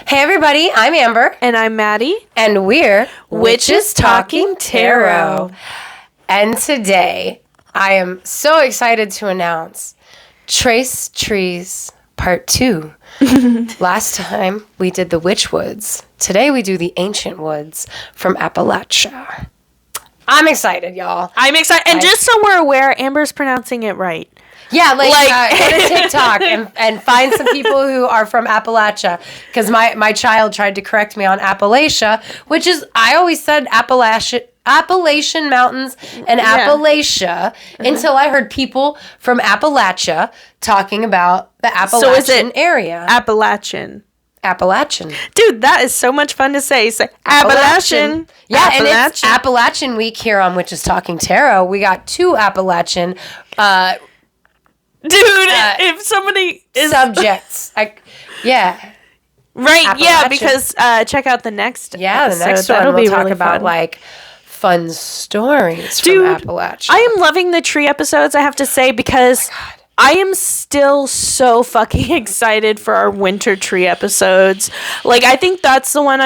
Hey everybody, I'm Amber. And I'm Maddie. And we're Witches Talking Tarot. And today, I am so excited to announce Trace Trees Part 2. Last time, we did the Witch Woods. Today, we do the Ancient Woods from Appalachia. I'm excited, y'all. I'm excited. And just so we're aware, Amber's pronouncing it right. Yeah, go to TikTok and find some people who are from Appalachia. Because my child tried to correct me on Appalachia, which is, I always said Appalachian Mountains and Appalachia until I heard people from Appalachia talking about the Appalachian area. Appalachian. Dude, that is so much fun to say. Say Appalachian. Yeah, and it's Appalachian Week here on Witches Talking Tarot. We got two Appalachian if somebody is subjects. Right, yeah, because check out the next episode. The next one we'll talk about like fun stories from Appalachia. I am loving the tree episodes, I have to say, because I am still so fucking excited for our winter tree episodes. Like, I think that's the one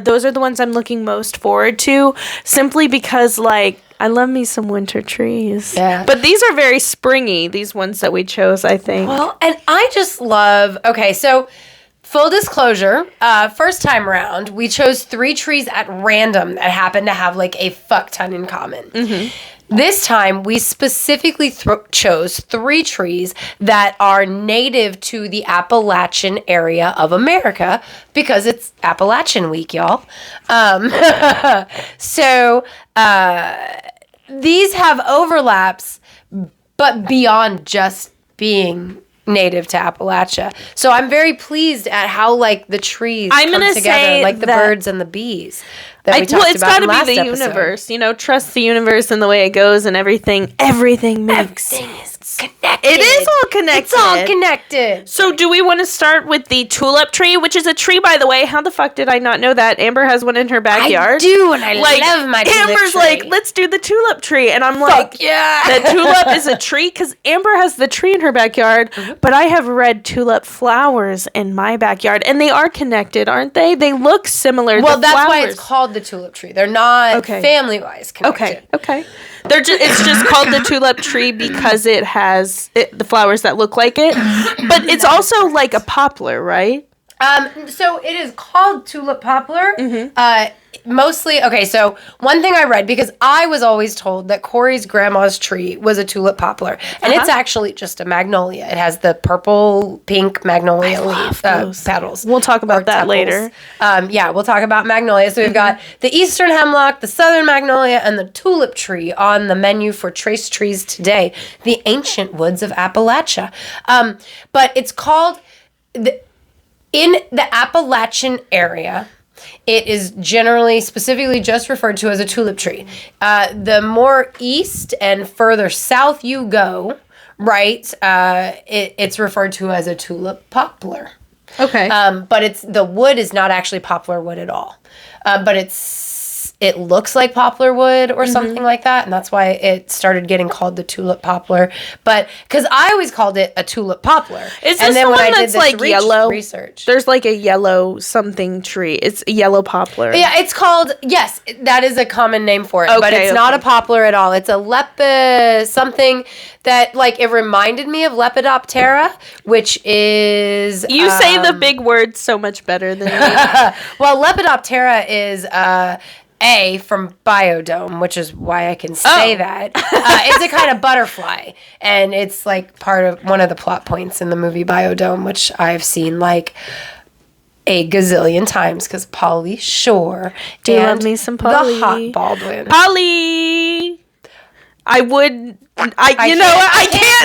those are the ones I'm looking most forward to, simply because, like, I love me some winter trees. Yeah. But these are very springy, these ones that we chose, I think. Well, and I just love... Okay, so full disclosure, first time around, we chose 3 trees at random that happened to have, like, a fuck ton in common. Mm-hmm. This time, we specifically chose 3 trees that are native to the Appalachian area of America because it's Appalachian Week, y'all. So, these have overlaps, but beyond just being native to Appalachia. So I'm very pleased at how, like, the trees come together, like the birds and the bees that we talked about in last episode. Well, it's got to be the universe. You know, trust the universe and the way it goes and everything. Everything makes sense. Connected. It is all connected. It's all connected. So do we want to start with the Tulip Tree, which is a tree, by the way? How the fuck did I not know that? Amber has one in her backyard. I do, and I love my tulip Amber's tree. like, let's do the Tulip Tree. And I'm like, fuck yeah. The tulip is a tree? Because Amber has the tree in her backyard, but I have red tulip flowers in my backyard. And they are connected, aren't they? They look similar. Well, that's why it's called the Tulip Tree. They're not family-wise connected. Okay. It's just called the Tulip Tree because it has the flowers that look like it. But it's also like a poplar, right? So it is called tulip poplar. Mm-hmm. Mostly, so one thing I read, because I was always told that Corey's grandma's tree was a tulip poplar, and it's actually just a magnolia. It has the purple, pink magnolia leaf petals. We'll talk about that later. We'll talk about magnolia. So we've got the Eastern Hemlock, the Southern Magnolia, and the Tulip Tree on the menu for Trace Trees today, the Ancient Woods of Appalachia. But it's called... In the Appalachian area, it is generally specifically just referred to as a tulip tree. The more east and further south you go, right, it's referred to as a tulip poplar. Okay. But the wood is not actually poplar wood at all. But it looks like poplar wood or something like that, and that's why it started getting called the tulip poplar. But because I always called it a tulip poplar, is this the one that's like yellow? Research. There's like a yellow something tree. It's a yellow poplar. Yeah, it's called. Yes, that is a common name for it, but it's not a poplar at all. It's a something that, like, it reminded me of Lepidoptera, which is you say the big words so much better than me. Well, Lepidoptera is from Biodome, which is why I can say that. It's a kind of butterfly, and it's like part of one of the plot points in the movie Biodome, which I've seen like a gazillion times because Pauly Shore Do you love me some Pauly? The Hot Baldwin. Pauly! I can't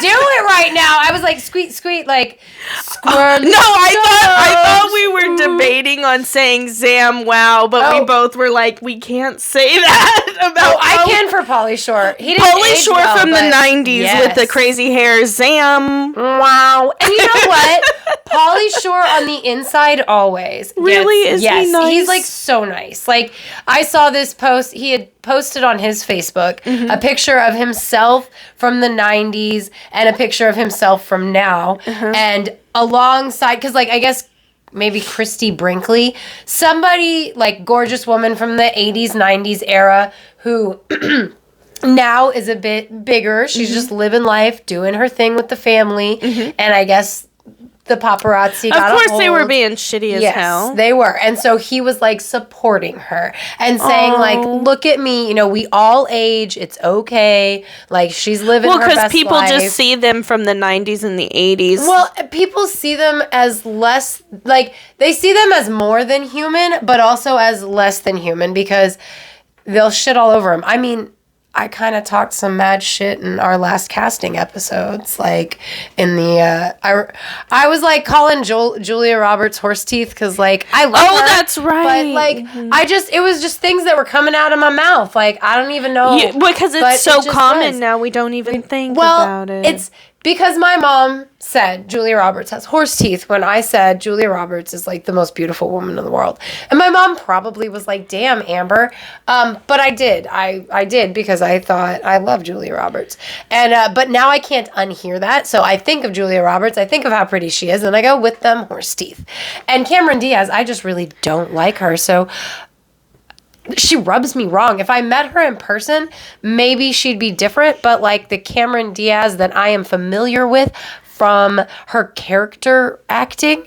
do it right now. I was like, squeak, like, squirm. No, I thought we were debating on saying Zam wow, but we both were like, we can't say that about. I can for Pauly Shore. He didn't Pauly Shore from the 90s with the crazy hair. Zam wow. And you know what? Pauly Shore on the inside always. Really? Is he nice? He's like so nice. Like, I saw this post. He had posted on his Facebook a picture of himself from the 90s and a picture of himself from now. And alongside, because, like, I guess maybe Christy Brinkley, somebody like gorgeous woman from the 80s, 90s era who now is a bit bigger. She's just living life, doing her thing with the family. And I guess the paparazzi got Of course they were being shitty as hell. Yes, they were. And so he was like supporting her and saying like, look at me, you know, we all age. It's okay. Like she's living her best life. Well, because people just see them from the 90s and the 80s. Well, people see them as less, like they see them as more than human, but also as less than human because they'll shit all over him. I mean, I kind of talked some mad shit in our last casting episodes, like in the I was like calling Julia Roberts horse teeth because like I love her. Oh, that's right. But like it was just things that were coming out of my mouth. Like I don't even know because it's so common now. We don't even think about it. It's because my mom said Julia Roberts has horse teeth when I said Julia Roberts is like the most beautiful woman in the world. And my mom probably was like, damn, Amber. But I did. I did because I thought I love Julia Roberts. And but now I can't unhear that. So I think of Julia Roberts. I think of how pretty she is. And I go with them horse teeth. And Cameron Diaz, I just really don't like her. So she rubs me wrong. If I met her in person, maybe she'd be different. But like the Cameron Diaz that I am familiar with from her character acting,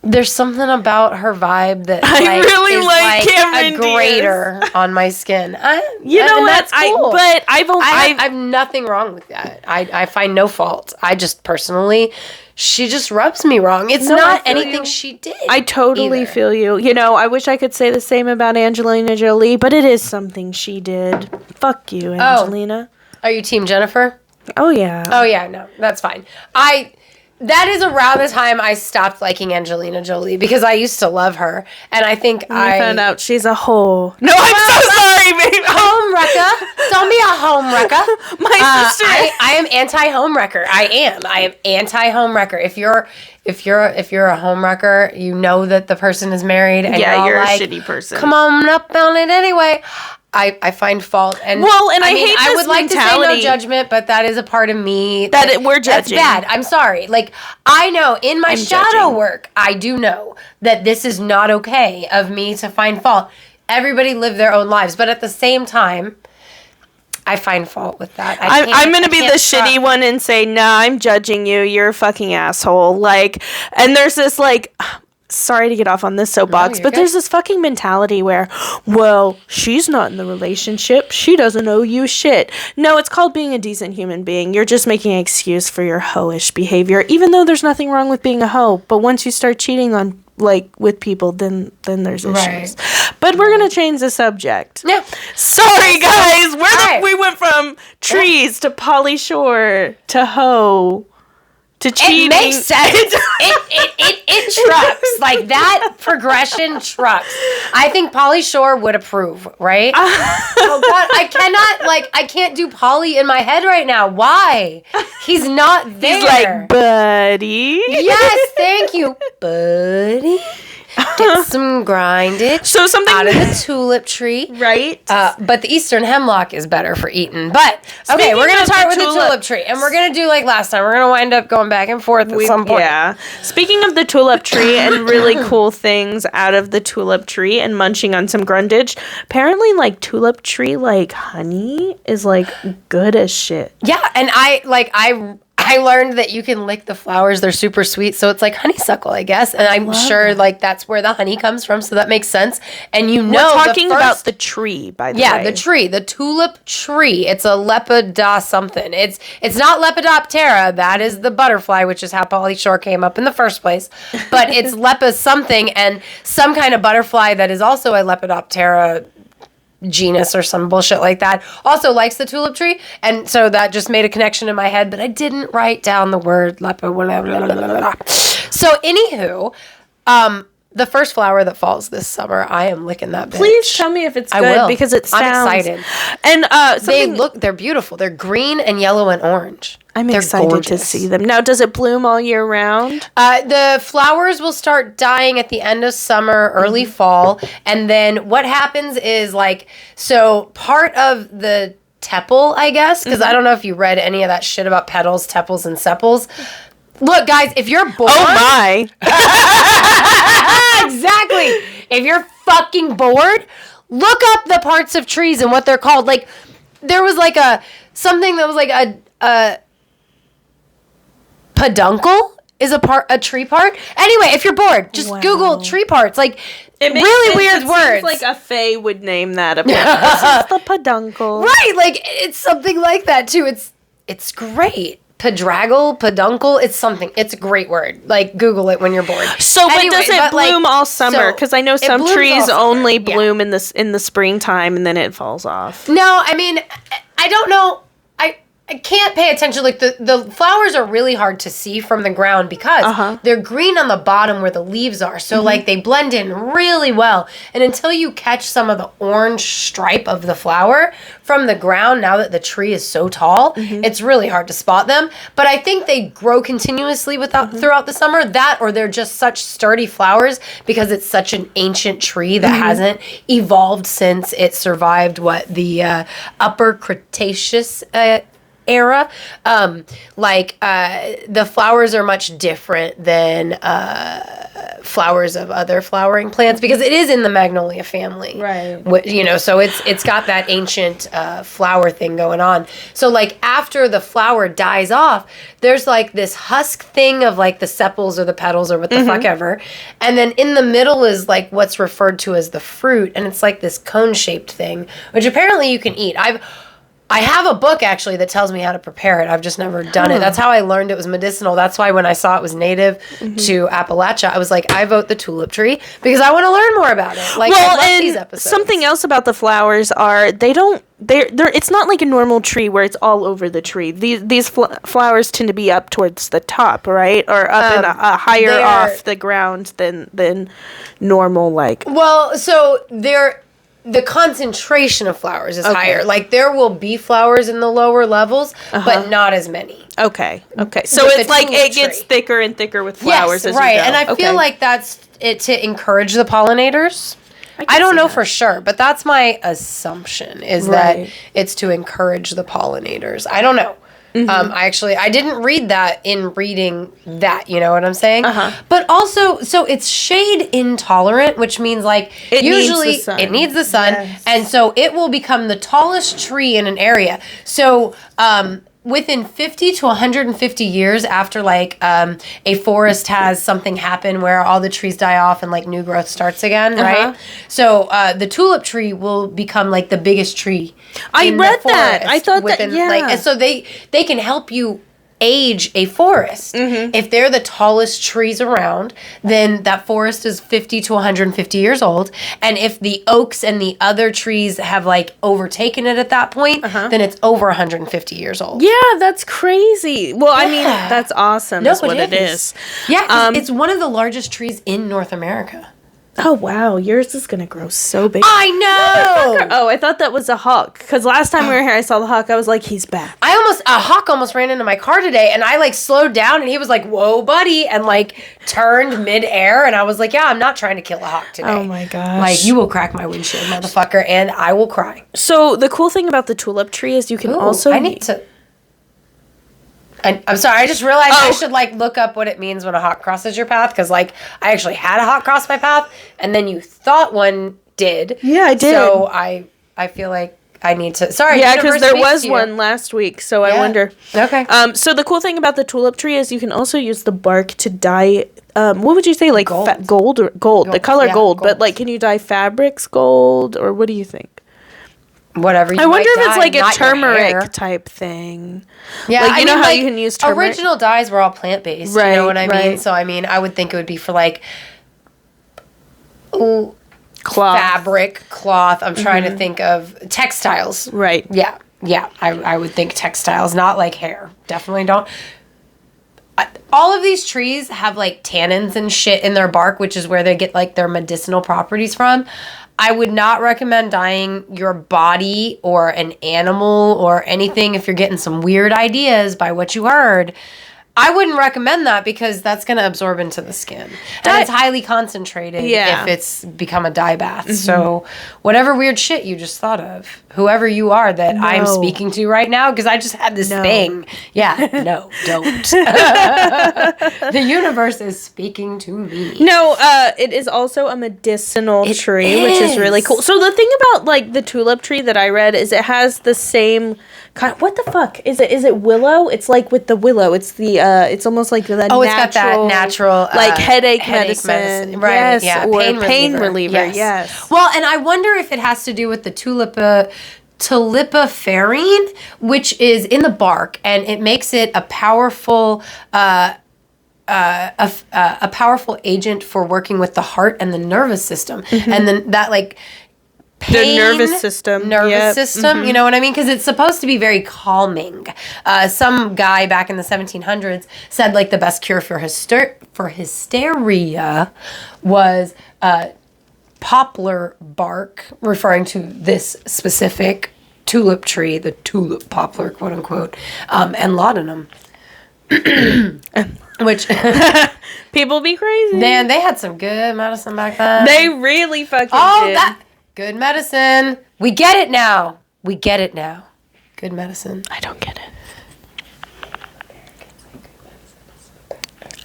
there's something about her vibe that I really is like Cameron a grater on my skin. You know what? That's cool. But I have nothing wrong with that. I find no fault. I just personally, she just rubs me wrong. It's not anything she did. I totally feel you. You know, I wish I could say the same about Angelina Jolie, but it is something she did. Fuck you, Angelina. Are you Team Jennifer? Oh, yeah. Oh, yeah, no, that's fine. That is around the time I stopped liking Angelina Jolie because I used to love her. And I think I found out she's a whore. No, I'm so sorry, babe. Home wrecker. Don't be a home wrecker. My sister. I am anti-home wrecker. I am anti-home wrecker. If you're a home wrecker, you know that the person is married and you're a like, shitty person. Come on up on it anyway. I find fault, and I hate this I would like mentality. to say no judgment, but that is a part of me we're judging. That's bad. I'm sorry. Like I know in my shadow work, I do know that this is not okay of me to find fault. Everybody live their own lives, but at the same time, I find fault with that. I'm going to be the shitty one and say, nah, I'm judging you. You're a fucking asshole. Like, and there's this like. Sorry to get off on this soapbox, but there's this fucking mentality where, well, she's not in the relationship. She doesn't owe you shit. No, it's called being a decent human being. You're just making an excuse for your hoish behavior, even though there's nothing wrong with being a hoe. But once you start cheating on, like, with people, then there's issues. Right. But we're going to change the subject. Yeah. Sorry, guys. We went from trees to Pauly Shore to hoe. To cheating. It makes sense. it trucks. Like that progression trucks. I think Pauly Shore would approve, right? Oh God, I can't do Pauly in my head right now. Why? He's not there. He's like, buddy. Yes, thank you, buddy. Get some grindage so something out of the tulip tree. Right. But the Eastern Hemlock is better for eating. But, okay, we're going to start with the tulip tree. And we're going to do like last time. We're going to wind up going back and forth at some point. Yeah. Speaking of the tulip tree and really cool things out of the tulip tree and munching on some grundage, apparently like tulip tree, like honey is like good as shit. Yeah. And I learned that you can lick the flowers. They're super sweet. So it's like honeysuckle, I guess. And I'm sure like that's where the honey comes from. So that makes sense. And you know, we're talking about the tree, by the way. Yeah, the tree, the tulip tree. It's a Lepida something. It's not Lepidoptera. That is the butterfly, which is how Pauly Shore came up in the first place. But it's Lepa something and some kind of butterfly that is also a Lepidoptera genus or some bullshit like that also likes the tulip tree, and so that just made a connection in my head, but I didn't write down the word lepa whatever. So anywho, the first flower that falls this summer, I am licking that bitch. Please tell me if it's good. I will. Because it sounds... I'm excited. And they're beautiful. They're green and yellow and orange. I'm excited to see them. Now, does it bloom all year round? The flowers will start dying at the end of summer, early fall. And then what happens is so part of the tepal, I guess, because I don't know if you read any of that shit about petals, tepals, and sepals. Look, guys, if you're bored... Oh, my. Exactly. If you're fucking bored, look up the parts of trees and what they're called. Like, there was like something that was like a peduncle is a tree part. Anyway, if you're bored, just Google tree parts. Like, really weird words. Seems like a fae would name that. This is the peduncle. Right, like, it's something like that, too. It's great. Peduncle, it's a great word. Like, Google it when you're bored. So, but does it bloom all summer? Because I know some trees only bloom in the springtime and then it falls off. No, I mean, I don't know. I can't pay attention. Like, the flowers are really hard to see from the ground because they're green on the bottom where the leaves are. So, like, they blend in really well. And until you catch some of the orange stripe of the flower from the ground, now that the tree is so tall, it's really hard to spot them. But I think they grow continuously throughout the summer. That, or they're just such sturdy flowers because it's such an ancient tree that hasn't evolved since it survived the Upper Cretaceous era. The flowers are much different than flowers of other flowering plants because it is in the magnolia family, right? You know, so it's got that ancient flower thing going on. So, like, after the flower dies off, there's like this husk thing of like the sepals or the petals or what the fuck ever, and then in the middle is like what's referred to as the fruit, and it's like this cone-shaped thing, which apparently you can eat. I have a book, actually, that tells me how to prepare it. I've just never done it. That's how I learned it was medicinal. That's why when I saw it was native to Appalachia, I was like, I vote the tulip tree because I want to learn more about it. Like, I love these episodes. Something else about the flowers are they're it's not like a normal tree where it's all over the tree. These flowers tend to be up towards the top, right? Or up and higher off the ground than normal, like. Well, so the concentration of flowers is higher. Like, there will be flowers in the lower levels, but not as many. Okay. So it's like it gets thicker and thicker with flowers as you go. And I feel like that's it to encourage the pollinators. I don't know for sure, but that's my assumption is that it's to encourage the pollinators. I don't know. I didn't read that in reading that, you know what I'm saying? But also, so it's shade intolerant, which means like it needs the sun. And so it will become the tallest tree in an area. So, within 50 to 150 years after like a forest has something happen where all the trees die off and like new growth starts again, right? So the tulip tree will become like the biggest tree. I read that. I thought that, and so they can help you age a forest. If they're the tallest trees around, then that forest is 50 to 150 years old. And if the oaks and the other trees have like overtaken it at that point, then it's over 150 years old. Yeah, that's crazy. Well, I mean, that's awesome. That's what it is. Yeah, it's one of the largest trees in North America. Oh, wow. Yours is going to grow so big. I know! Oh, I thought that was a hawk. Because last time we were here, I saw the hawk. I was like, he's back. A hawk almost ran into my car today, and I, like, slowed down, and he was like, whoa, buddy, and, like, turned midair, and I was like, yeah, I'm not trying to kill a hawk today. Oh, my gosh. Like, you will crack my windshield, motherfucker, and I will cry. So, the cool thing about the tulip tree is you can also... I'm sorry, I just realized I should, like, look up what it means when a hawk crosses your path, because, like, I actually had a hawk cross my path, and then you thought one did. Yeah, I did. So I feel like I need to... Sorry. Yeah, because there was one last week, so I wonder. Okay. So the cool thing about the tulip tree is you can also use the bark to dye... what would you say? Like gold. The color gold. But, like, can you dye fabrics gold, or what do you think? Whatever you I wonder if dye, it's like a turmeric type thing. Yeah, like, you know how you can use turmeric? Original dyes were all plant-based, you know what I mean? So, I mean, I would think it would be for, like, fabric, cloth. I'm trying to think of textiles. Right. Yeah, I would think textiles, not, like, hair. Definitely don't. All of these trees have, like, tannins and shit in their bark, which is where they get, like, their medicinal properties from. I would not recommend dyeing your body or an animal or anything if you're getting some weird ideas by what you heard. I wouldn't recommend that because that's going to absorb into the skin. And it's highly concentrated if it's become a dye bath. Mm-hmm. So whatever weird shit you just thought of, whoever you are that I'm speaking to right now, because I just had this thing. Yeah, no, don't. The universe is speaking to me. No, it is also a medicinal tree, which is really cool. So the thing about like the tulip tree that I read is it has the same kind. What the fuck is it? Is it willow? It's like with the willow. It's the it's almost like the natural. It's got that natural like headache medicine. Right? Yes, yeah, or pain reliever. Yes. Well, and I wonder if it has to do with the tulipiferine, which is in the bark, and it makes it a powerful. A powerful agent for working with the heart and the nervous system, and then that like pain, the nervous system, mm-hmm. You know what I mean? Because it's supposed to be very calming. Some guy back in the 1700s said like the best cure for hysteria was poplar bark, referring to this specific tulip tree, the tulip poplar, quote unquote, and laudanum. Which people be crazy. Man, they had some good medicine back then. They really fucking did. That good medicine. We get it now. Good medicine. I don't get it.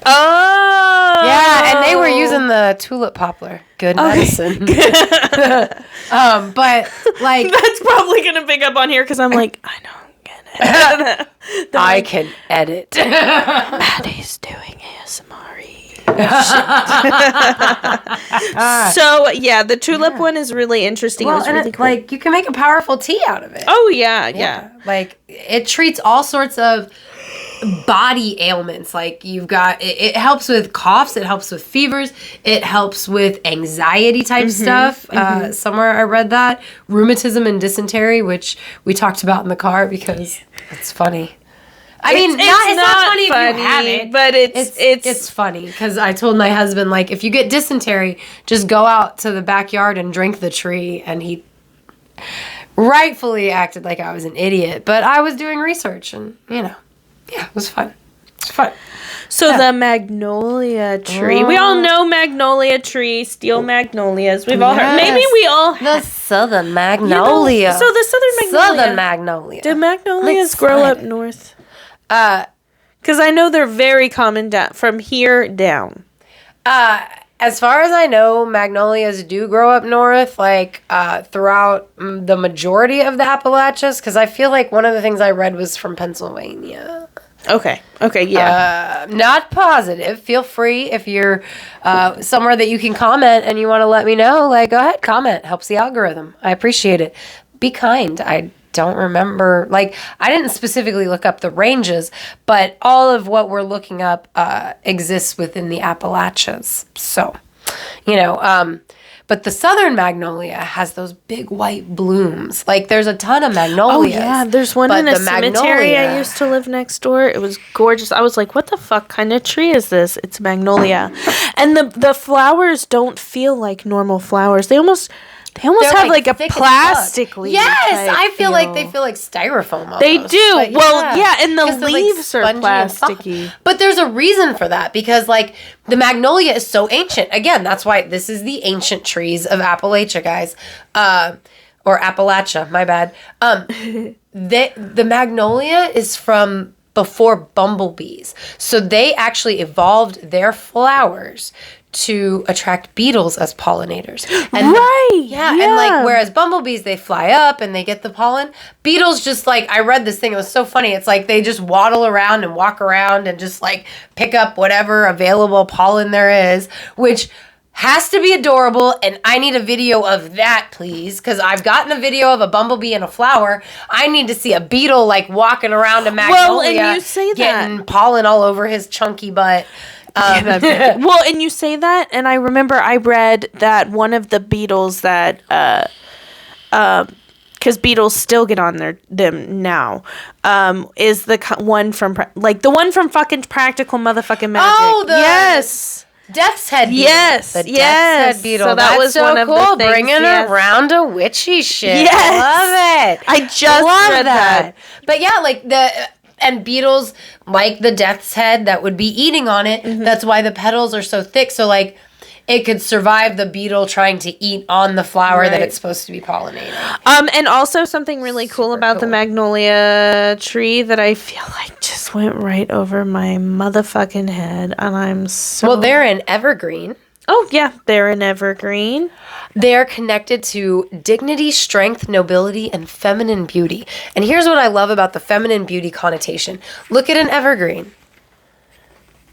Oh. Yeah, and they were using the tulip poplar. Good medicine. But like that's probably gonna pick up on here because I'm like, I don't get it. I can edit. Maddie's doing ASMR. So yeah, the tulip one is really interesting. Well, it was really cool. Like you can make a powerful tea out of it. Oh yeah. Like it treats all sorts of body ailments. Like you've got it helps with coughs, it helps with fevers, it helps with anxiety type stuff. Somewhere I read that rheumatism and dysentery, which we talked about in the car because it's funny. I mean, it's not funny if you have it, but it's funny because I told my husband, like, if you get dysentery, just go out to the backyard and drink the tree, and he rightfully acted like I was an idiot, but I was doing research, and it was fun. It's fun. So the magnolia tree. We all know magnolia tree, steel magnolias. We've all heard. Maybe we all the southern magnolia. So the southern magnolia. Do magnolias grow up north? Because I know they're very common from here down. As far as I know, magnolias do grow up north, like throughout the majority of the Appalachias. Because I feel like one of the things I read was from Pennsylvania. Okay, yeah. Not positive. Feel free if you're somewhere that you can comment and you want to let me know. Like, go ahead, comment. Helps the algorithm. I appreciate it. Be kind. I don't remember, like, I didn't specifically look up the ranges, but all of what we're looking up exists within the Appalachias. So, but the southern magnolia has those big white blooms. Like, there's a ton of magnolias. Oh, yeah, there's one in a cemetery I used to live next door. It was gorgeous. I was like, what the fuck kind of tree is this? It's a magnolia. And the flowers don't feel like normal flowers. They almost have like a plastically. Yes, I feel like they feel like styrofoam almost. They do. But and the leaves are plasticky. But there's a reason for that because like the magnolia is so ancient. Again, that's why this is the ancient trees of Appalachia, guys. Or Appalachia, my bad. The magnolia is from before bumblebees. So they actually evolved their flowers to attract beetles as pollinators. And and like whereas bumblebees, they fly up and they get the pollen, beetles just like, I read this thing, it was so funny, it's like they just waddle around and walk around and just like pick up whatever available pollen there is, which has to be adorable, and I need a video of that, please, because I've gotten a video of a bumblebee and a flower. I need to see a beetle like walking around a magnolia, and you say getting pollen all over his chunky butt. Well, and you say that, and I remember I read that one of the beetles that, because beetles still get on them now, is the one from fucking Practical Motherfucking Magic. Oh, yes. Death's Head Beetle. Yes, the Death's Head Beetle. So that was so one of cool. the things. Bringing around a witchy shit. Yes. I love it. I just read that. But yeah, like And beetles, like the death's head that would be eating on it, that's why the petals are so thick. So, like, it could survive the beetle trying to eat on the flower that it's supposed to be pollinating. And also something really cool about the magnolia tree that I feel like just went right over my motherfucking head, and I'm so... Well, they're an evergreen. Oh, yeah, they're an evergreen. They're connected to dignity, strength, nobility, and feminine beauty. And here's what I love about the feminine beauty connotation. Look at an evergreen.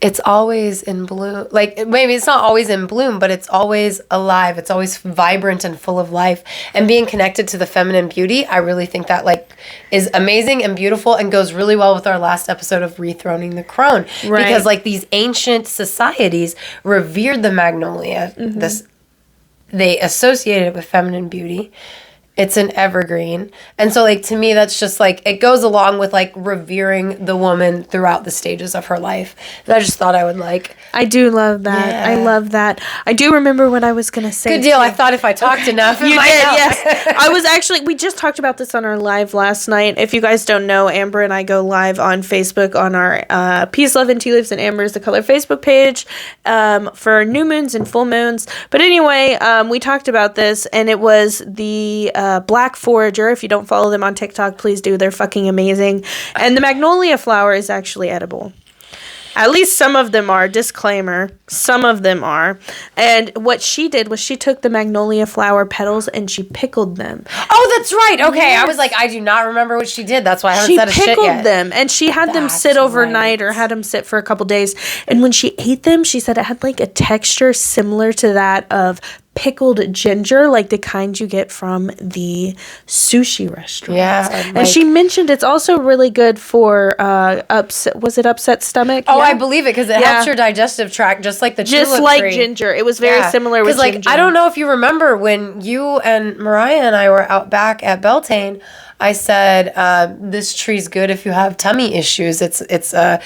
It's always in bloom. Like, maybe it's not always in bloom, but it's always alive. It's always vibrant and full of life. And being connected to the feminine beauty, I really think that, like, is amazing and beautiful and goes really well with our last episode of Rethroning the Crone. Right. Because, like, these ancient societies revered the magnolia. They associated it with feminine beauty. It's an evergreen. And so, like, to me, that's just, like, it goes along with, like, revering the woman throughout the stages of her life. And I just thought I would, like... I do love that. Yeah. I love that. I do remember what I was going to say. Good deal. I thought if I talked enough... You did, yes. I was actually... We just talked about this on our live last night. If you guys don't know, Amber and I go live on Facebook on our Peace, Love, and Tea Leaves and Amber is the Color Facebook page for new moons and full moons. But anyway, we talked about this, and it was the... Black Forager. If you don't follow them on TikTok, please do. They're fucking amazing. And the magnolia flower is actually edible. At least some of them are. Disclaimer. Some of them are. And what she did was she took the magnolia flower petals and she pickled them. Oh, that's right. Okay. Yes. I was like, I do not remember what she did. That's why I haven't said a shit yet. She pickled them. And she had them sit overnight or had them sit for a couple days. And when she ate them, she said it had like a texture similar to that of pickled ginger, like the kind you get from the sushi restaurant. Yeah. And she mentioned it's also really good for upset stomach? Oh, yeah. I believe it because it helps your digestive tract just like the Tulip Tree. Just like ginger. It was very similar with ginger. I don't know if you remember when you and Mariah and I were out back at Beltane, I said, this tree's good if you have tummy issues. It's not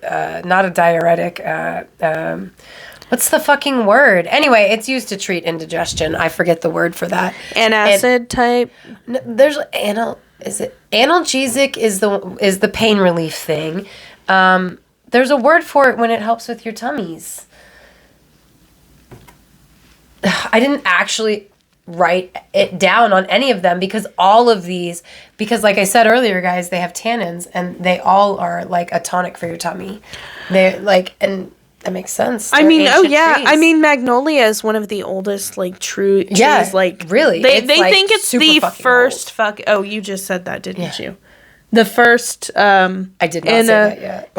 a diuretic, what's the fucking word? Anyway, it's used to treat indigestion. I forget the word for that. Antacid type. There's analgesic is the pain relief thing. There's a word for it when it helps with your tummies. I didn't actually write it down on any of them because all of these, because like I said earlier, guys, they have tannins and they all are like a tonic for your tummy. They're like, and that makes sense. They're trees. I mean, magnolia is one of the oldest, like, true trees. Yeah, like, really. They like think it's the first Oh, you just said that, didn't you? The first, I did not say that yet.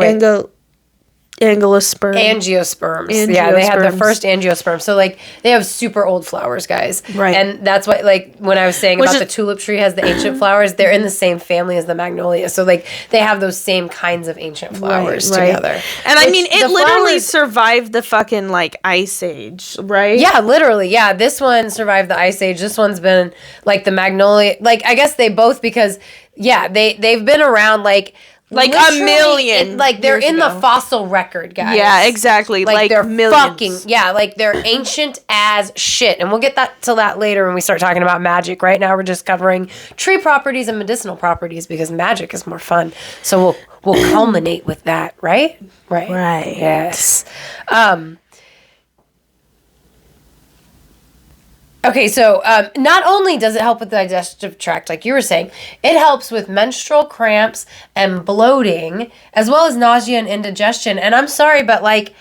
Angiosperms. Angiosperms. Yeah, they had the first angiosperms. So, like, they have super old flowers, guys. Right. And that's why, like, when I was saying the tulip tree has the ancient flowers, they're in the same family as the magnolia. So, like, they have those same kinds of ancient flowers together. And, I mean, it literally survived the fucking, like, Ice Age, right? Yeah, literally. Yeah, this one survived the Ice Age. This one's been, like, the magnolia. Like, I guess they both because, yeah, they've been around, like a million. They're in the fossil record, guys. Yeah, exactly. Like they're millions. like they're ancient as shit. And we'll get to that later when we start talking about magic. Right now we're just covering tree properties and medicinal properties because magic is more fun. So we'll culminate with that, right? Right. Yes. Okay, so not only does it help with the digestive tract, like you were saying, it helps with menstrual cramps and bloating, as well as nausea and indigestion. And I'm sorry, but like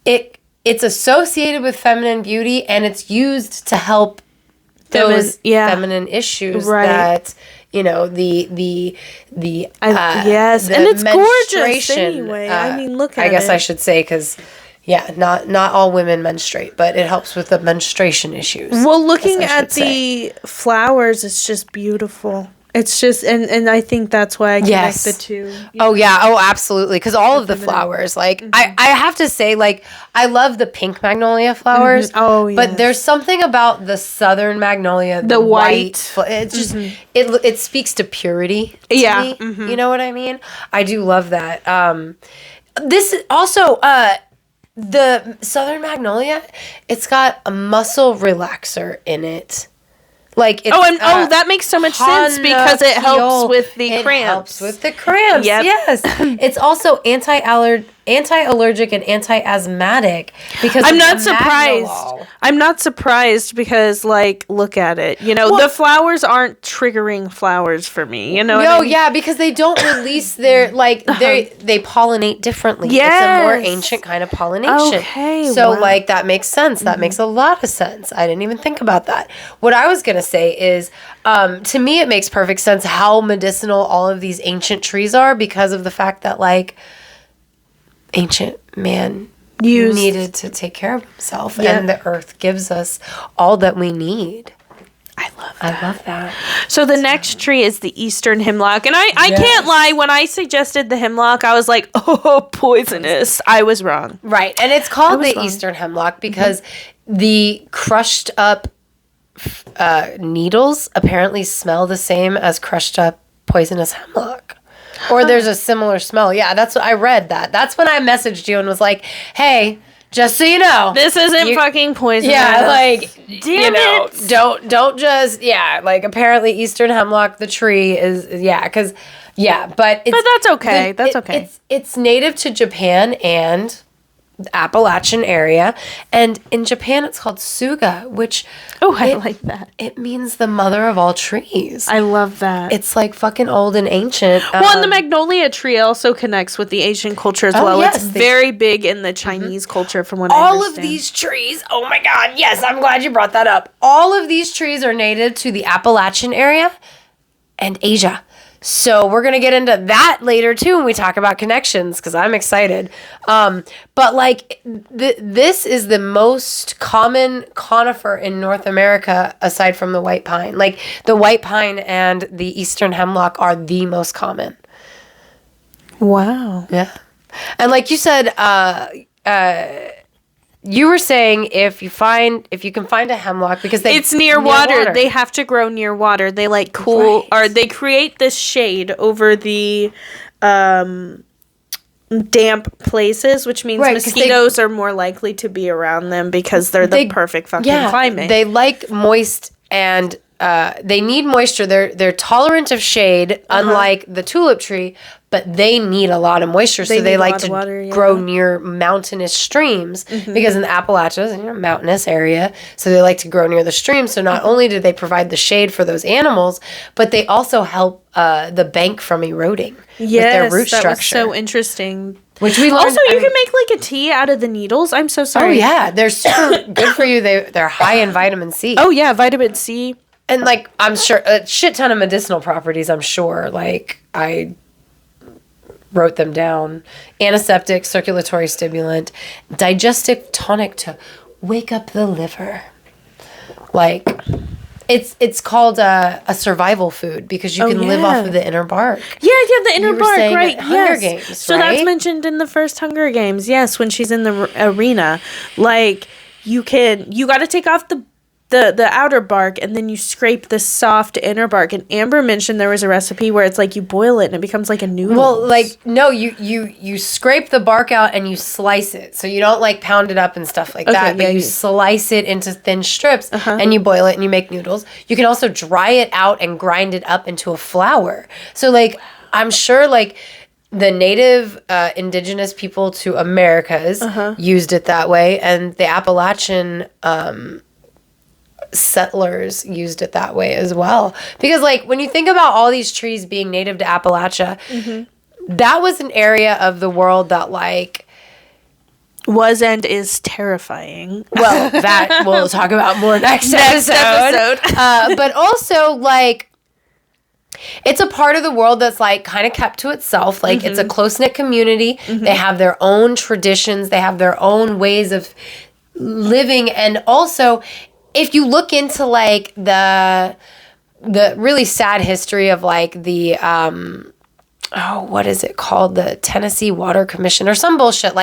it's associated with feminine beauty, and it's used to help those feminine issues that yes, and it's gorgeous anyway. I mean, look at it. I guess I should say because. Yeah, not all women menstruate, but it helps with the menstruation issues. Well, looking at the flowers, it's just beautiful. It's just, and I think that's why I connect the two. Oh, yeah. Oh, absolutely. Because all of the flowers, like, I have to say, like, I love the pink magnolia flowers. Mm-hmm. Oh, yeah. But there's something about the southern magnolia, the white. It's just, it speaks to purity to me. Mm-hmm. You know what I mean? I do love that. This also, the southern magnolia, it's got a muscle relaxer in it. Like it's, that makes so much sense because it helps with the cramps. It helps with the cramps. Yep. Yes. It's also anti-allergic and anti-asthmatic because I'm not surprised. I'm not surprised because look at it. The flowers aren't triggering flowers for me. You know what I mean? Yeah, because they don't release their they pollinate differently. Yes. It's a more ancient kind of pollination. Okay. So that makes sense. That makes a lot of sense. I didn't even think about that. What I was gonna say is, to me, it makes perfect sense how medicinal all of these ancient trees are because of the fact that ancient man needed to take care of himself, and the earth gives us all that we need. I love that. So the next tree is the Eastern Hemlock. And I can't lie, when I suggested the hemlock, I was like, oh, poisonous. I was wrong. Right. And it's called the Eastern Hemlock because the crushed up needles apparently smell the same as crushed up poisonous hemlock. Or there's a similar smell. Yeah, that's what I read that. That's when I messaged you and was like, hey, just so you know, this isn't fucking poisonous. Yeah, it. Don't just apparently Eastern Hemlock, the tree is but that's okay. That's okay. It's native to Japan and the Appalachian area, and in Japan it's called Suga, which I like that. It means the mother of all trees. I love that. It's fucking old and ancient. And the magnolia tree also connects with the Asian culture as well. Yes, it's very big in the Chinese culture, from what I understand. All of these trees, oh my God, yes, I'm glad you brought that up. All of these trees are native to the Appalachian area and Asia. So we're going to get into that later, too, when we talk about connections, because I'm excited. This is the most common conifer in North America, aside from the white pine. The white pine and the Eastern hemlock are the most common. Wow. Yeah. And like you said, you were saying if you can find a hemlock because it's near water. They have to grow near water. They cool or they create this shade over the damp places, which means mosquitoes are more likely to be around them because they're the perfect fucking climate. They like moist and they need moisture. They're tolerant of shade, unlike the tulip tree, but they need a lot of moisture. So they like to grow near mountainous streams because in the Appalachians, mountainous area, so they like to grow near the streams. So not only do they provide the shade for those animals, but they also help the bank from eroding with their root structure. That was so interesting. Which we learned. Also, you can make a tea out of the needles. I'm so sorry. Oh yeah, they're super good for you. They're high in vitamin C. Oh yeah, vitamin C. And I'm sure a shit ton of medicinal properties. I'm sure. I wrote them down. Antiseptic, circulatory stimulant, digestive tonic to wake up the liver. It's called a survival food because you can live off of the inner bark. Yeah, the inner bark, right? Hunger Games, so that's mentioned in the first Hunger Games. Yes, when she's in the arena, you got to take off the outer bark and then you scrape the soft inner bark. And Amber mentioned there was a recipe where it's you boil it and it becomes like a noodle. Well, no, you scrape the bark out and you slice it. So you don't pound it up and stuff like that, but you slice it into thin strips and you boil it and you make noodles. You can also dry it out and grind it up into a flour. So I'm sure the native indigenous people to Americas used it that way, and the Appalachian settlers used it that way as well. Because when you think about all these trees being native to Appalachia, that was an area of the world that was and is terrifying. Well, that we'll talk about more next episode. But also it's a part of the world that's kind of kept to itself. It's a close-knit community. They have their own traditions. They have their own ways of living. And also, if you look into the really sad history of the what is it called, the Tennessee Water Commission or some bullshit,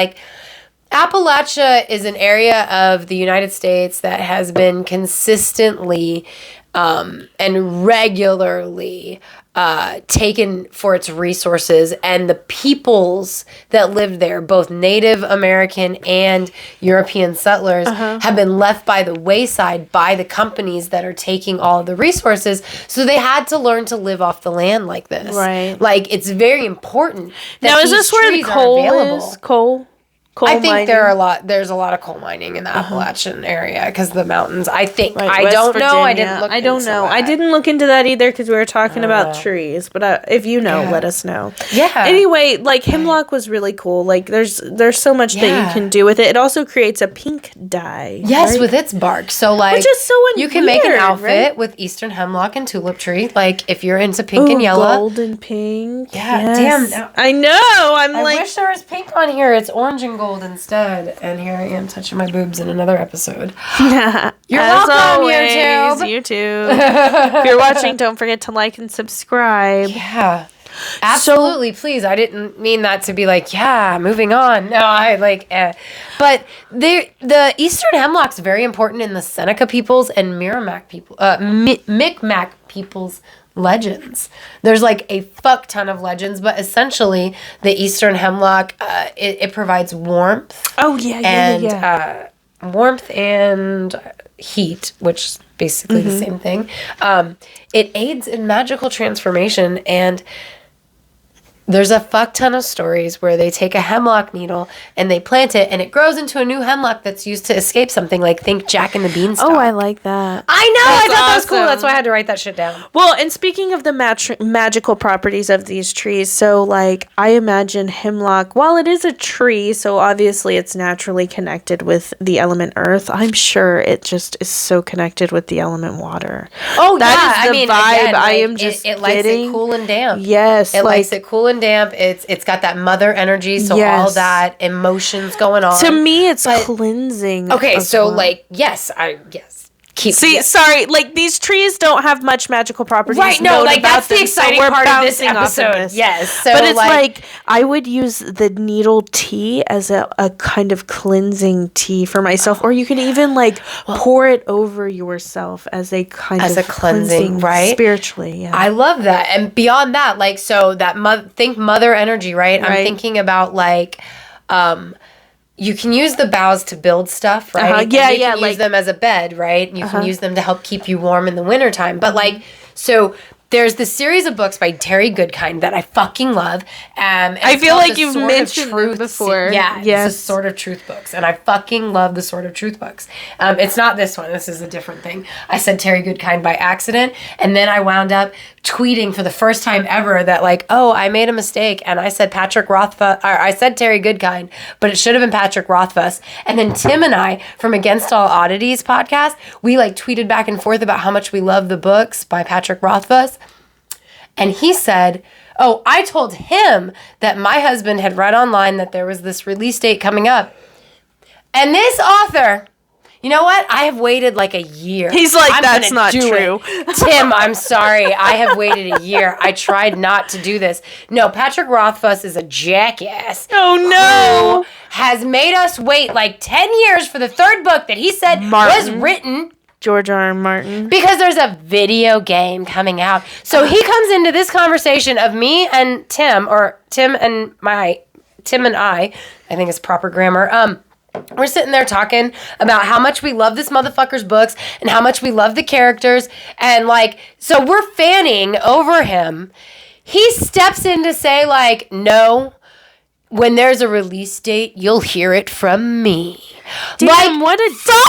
Appalachia is an area of the United States that has been consistently and regularly taken for its resources, and the peoples that lived there, both Native American and European settlers, have been left by the wayside by the companies that are taking all of the resources. So they had to learn to live off the land like this. Right. Like, it's very important that Now, is these this where the trees are coal available. is? Coal I think mining? there's a lot of coal mining in the Appalachian area because the mountains. I think. Right, I West don't know. I Virginia. didn't look I don't into know. that. I didn't look into that either because we were talking about trees. But if you know, let us know. Yeah. Anyway, like hemlock was really cool. Like there's so much that you can do with it. It also creates a pink dye. Yes, right? with its bark. So like, Which is so you can make an weird, outfit right? with Eastern Hemlock and Tulip Tree. Like if you're into pink and yellow. Gold and pink. Yeah, Yes. damn. Now, I know. I wish there was pink on here. It's orange and gold instead. And here I am touching my boobs in another episode. You're As welcome, always, YouTube. YouTube. If you're watching, don't forget to like and subscribe. Yeah. Absolutely, please. I didn't mean that to be like, yeah, moving on. No, I like, but the Eastern Hemlock's very important in the Seneca peoples and Merrimack people, Micmac peoples legends. There's like a fuck ton of legends, but essentially the Eastern Hemlock, it provides warmth. Oh yeah. Warmth and heat, which is basically the same thing. It aids in magical transformation, and there's a fuck ton of stories where they take a hemlock needle and they plant it and it grows into a new hemlock that's used to escape something, like think Jack and the Beanstalk. Oh, I like that. I know. That's I thought that was cool. awesome. That's why I had to write that shit down. Well, and speaking of the magical properties of these trees, so like I imagine hemlock, while it is a tree, so obviously it's naturally connected with the element earth, I'm sure it just is so connected with the element water. Oh, That is the vibe again, I like, am just it likes getting. it cool and damp. Yes. It likes it cool and damp. It's got that mother energy, so all Yes. that emotions going on. To me, it's But- cleansing. Okay, as so well. like, yes. See, yes. sorry, like these trees don't have much magical properties. Right, no, known like about that's the them, so exciting we're part of this bouncing off of episode. this. Yes, so but it's like I would use the needle tea as a kind of cleansing tea for myself, or you can even like pour it over yourself as a kind as of a cleansing, right? Spiritually, yeah. I love that. And beyond that, like, so that think mother energy, right? I'm Right. thinking about like, you can use the boughs to build stuff, right? Uh-huh. And Yeah, you yeah, can like- use them as a bed, right? You can use them to help keep you warm in the wintertime. But like, so there's this series of books by Terry Goodkind that I fucking love. And I it's feel called like the you've Sword of mentioned them Truth before. Yeah, Yes. it's the Sword of Truth books. And I fucking love the Sword of Truth books. It's not this one. This is a different thing. I said Terry Goodkind by accident. And then I wound up tweeting for the first time ever that like, oh, I made a mistake. And I said Patrick Rothfuss, or I said Terry Goodkind, but it should have been Patrick Rothfuss. And then Tim and I from Against All Oddities podcast, we like tweeted back and forth about how much we love the books by Patrick Rothfuss. And he said, oh, I told him that my husband had read online that there was this release date coming up. And this author, you know what? I have waited like a year. He's like, I'm that's gonna not do true. it. Tim, I'm sorry. I have waited a year. I tried not to do this. No, Patrick Rothfuss is a jackass. Oh no! Who has made us wait like 10 years for the third book that he said was written. George R. R. Martin. Because there's a video game coming out. So he comes into this conversation of me and Tim, or Tim and I think it's proper grammar. We're sitting there talking about how much we love this motherfucker's books and how much we love the characters. And like, so we're fanning over him. He steps in to say like, no, when there's a release date, you'll hear it from me. Damn, like, what a